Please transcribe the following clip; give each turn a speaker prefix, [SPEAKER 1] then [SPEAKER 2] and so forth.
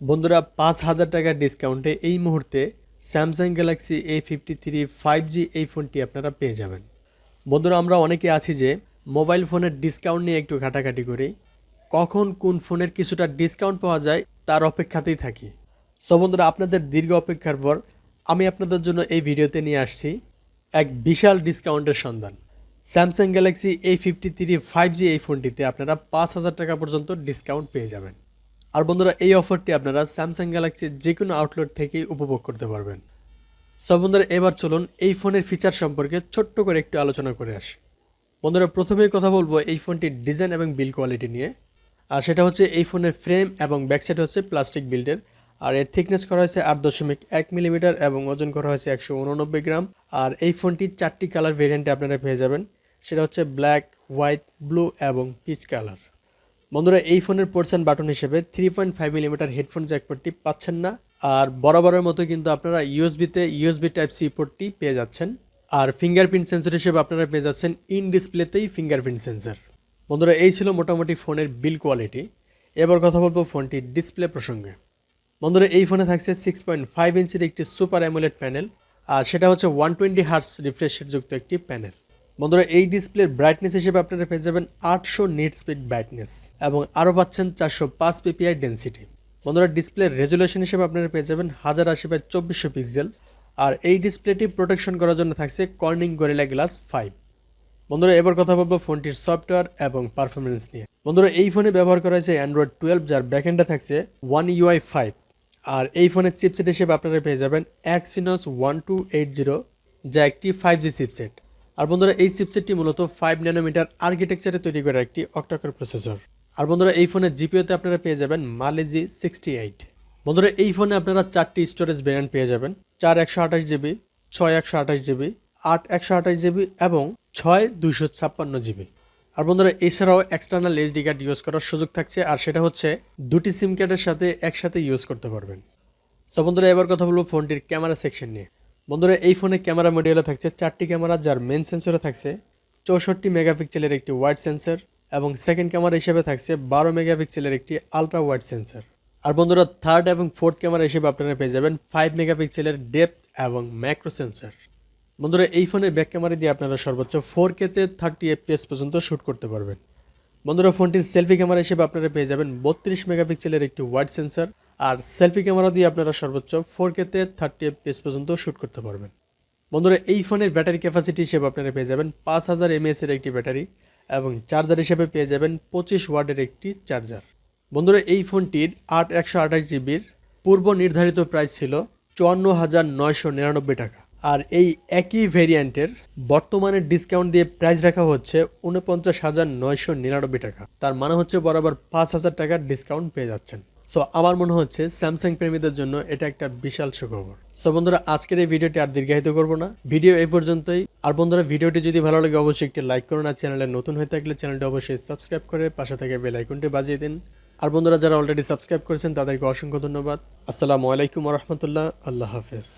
[SPEAKER 1] বন্ধুরা ৫,০০০ টাকার ডিসকাউন্টে এই মুহূর্তে স্যামসাং গ্যালাক্সি A53 5G এই ফোনটি আপনারা পেয়ে যাবেন। বন্ধুরা আমরা অনেকে আছি যে মোবাইল ফোনের ডিসকাউন্ট নিয়ে একটু ঘাটাঘাটি করি, কখন কোন ফোনের কিছুটা ডিসকাউন্ট পাওয়া যায় তার অপেক্ষাতেই থাকি। সো বন্ধুরা আপনাদের দীর্ঘ অপেক্ষার পর আমি আপনাদের জন্য এই ভিডিওতে নিয়ে আসছি এক বিশাল ডিসকাউন্টের সন্ধান। স্যামসাং গ্যালাক্সি A53 5G এই ফোনটিতে আপনারা ৫,০০০ টাকা পর্যন্ত ডিসকাউন্ট পেয়ে যাবেন। আর বন্ধুরা এই অফারটি আপনারা স্যামসাং গ্যালাক্সির যে কোনো আউটলেট থেকেই উপভোগ করতে পারবেন। সব বন্ধুরা এবার চলুন এই ফোনের ফিচার সম্পর্কে ছোট্ট করে একটু আলোচনা করে আসি। বন্ধুরা প্রথমেই কথা বলবো এই ফোনটির ডিজাইন এবং বিল্ড কোয়ালিটি নিয়ে। আর সেটা হচ্ছে এই ফোনের ফ্রেম এবং ব্যাকসাইড হচ্ছে প্লাস্টিক বিল্ডের। আর এর থিকনেস করা হয়েছে ৮.১ মিলিমিটার এবং ওজন করা হয়েছে ১৮৯ গ্রাম। আর এই ফোনটি 4টি কালার ভেরিয়েন্টে আপনারা পেয়ে যাবেন, সেটা হচ্ছে ব্ল্যাক, হোয়াইট, ব্লু এবং পিচ কালার। বন্ধুরা এই ফোনের পোর্টস বাটন হিসেবে 3.5 মিলিমিটার হেডফোন জ্যাকপোর্টটি পাচ্ছেন না। আর বরাবরের মতো কিন্তু আপনারা ইউএসবি টাইপ সি পোর্টটি পেয়ে যাচ্ছেন। আর ফিঙ্গারপ্রিন্ট সেন্সর হিসেবে আপনারা পেয়ে যাচ্ছেন ইন ডিসপ্লেতেই ফিঙ্গারপ্রিন্ট সেন্সর। বন্ধুরা এই ছিল মোটামুটি ফোনের বিল্ড কোয়ালিটি। এবার কথা বলবো ফোনটির ডিসপ্লে প্রসঙ্গে। বন্ধুরা এই ফোনে থাকছে 6.5 ইঞ্চির একটি সুপার অ্যামোলেড প্যানেল, আর সেটা হচ্ছে 120 হার্টজ রিফ্রেশ রেট যুক্ত একটি প্যানেল। বন্ধুরা এই ডিসপ্লের ব্রাইটনেস হিসেবে আপনারা পেয়ে যাবেন 800 নিট স্পিড ব্রাইটনেস এবং আরও পাচ্ছেন 405 পিপিআই ডেন্সিটি। বন্ধুরা ডিসপ্লের রেজুলেশন হিসেবে আপনারা পেয়ে যাবেন 1080x2400 পিক্সেল। আর এই ডিসপ্লেটি প্রোটেকশন করার জন্য থাকছে কর্নিং গরিলা গ্লাস 5। বন্ধুরা এবার কথা বলবো ফোনটির সফটওয়্যার এবং পারফরমেন্স নিয়ে। বন্ধুরা এই ফোনে ব্যবহার করা হয়েছে অ্যান্ড্রয়েড 12, যার ব্যাকএন্ডে থাকছে One UI 5। আর এই ফোনের চিপসেট হিসেবে আপনারা পেয়ে যাবেন Exynos 1280, যা একটি 5G চিপসেট। আর বন্ধুরা এই চিপসেটটি মূলত 5 ন্যানোমিটার আর্কিটেকচারে তৈরি করা একটি অক্টাকোর প্রসেসর। আর বন্ধুরা এই ফোনের জিপিওতে আপনারা পেয়ে যাবেন মালেজি 68। বন্ধুরা এই ফোনে আপনারা 4টি স্টোরেজ ভ্যারিয়েন্ট পেয়ে যাবেন, 4 128GB, 6 128GB, 8 128GB এবং 6 256GB। আর বন্ধুরা এছাড়াও এক্সটার্নাল এইচডি কার্ড ইউজ করার সুযোগ থাকছে, আর সেটা হচ্ছে 2টি সিম কার্ডের সাথে একসাথে ইউজ করতে পারবেন। সো বন্ধুরা এবার কথা বলবো ফোনটির ক্যামেরা সেকশন নিয়ে। বন্ধুরা এই ফোনে ক্যামেরা মডিউলে থাকছে 4টি ক্যামেরা, যার মেন সেন্সরে থাকছে 64 মেগাপিক্সেলের একটি ওয়াইড সেন্সর এবং সেকেন্ড ক্যামেরা হিসেবে থাকছে 12 মেগাপিক্সেলের একটি আলট্রা ওয়াইড সেন্সর। আর বন্ধুরা থার্ড এবং ফোর্থ ক্যামেরা হিসেবে আপনারা পেয়ে যাবেন 5 মেগাপিক্সেলের ডেপথ এবং ম্যাক্রো সেন্সর। বন্ধুরা এই ফোনের ব্যাক ক্যামেরা দিয়ে আপনারা সর্বোচ্চ 4K-তে 30 FPS পর্যন্ত শ্যুট করতে পারবেন। বন্ধুরা ফোনটির সেলফি ক্যামেরা হিসেবে আপনারা পেয়ে যাবেন 32 মেগাপিক্সেলের একটি ওয়াইড সেন্সর। আর সেলফি ক্যামেরা দিয়ে আপনারা সর্বোচ্চ 4K-তে 30 FPS পর্যন্ত শ্যুট করতে পারবেন। বন্ধুরা এই ফোনের ব্যাটারি ক্যাপাসিটি হিসেবে আপনারা পেয়ে যাবেন 5000 mAh এর একটি ব্যাটারি এবং চার্জার হিসেবে পেয়ে যাবেন 25 ওয়াটের একটি চার্জার। বন্ধুরা এই ফোনটির 8 128GBর পূর্ব নির্ধারিত প্রাইস ছিল 54,999 টাকা। আর এই একই ভেরিয়েন্টের বর্তমানে ডিসকাউন্ট দিয়ে প্রাইস রাখা হচ্ছে 49,999 টাকা। তার মানে হচ্ছে বরাবর 5,000 টাকার ডিসকাউন্ট পেয়ে যাচ্ছেন। সো আমার মনে হচ্ছে স্যামসাং প্রেমীদের জন্য এটা একটা বিশাল সুখবর। সো বন্ধুরা আজকের এই ভিডিওটি আর দীর্ঘায়িত করব না, ভিডিও এই পর্যন্তই। আর বন্ধুরা ভিডিওটি যদি ভালো লাগে অবশ্যই একটি লাইক করুন, আর চ্যানেলে নতুন হয়ে থাকলে চ্যানেলটি অবশ্যই সাবস্ক্রাইব করে পাশে থেকে বেল আইকনটি বাজিয়ে দিন। আর বন্ধুরা যারা অলরেডি সাবস্ক্রাইব করেছেন তাদেরকে অসংখ্য ধন্যবাদ। আসসালামু আলাইকুম ওয়া রাহমাতুল্লাহ। আল্লাহ হাফেজ।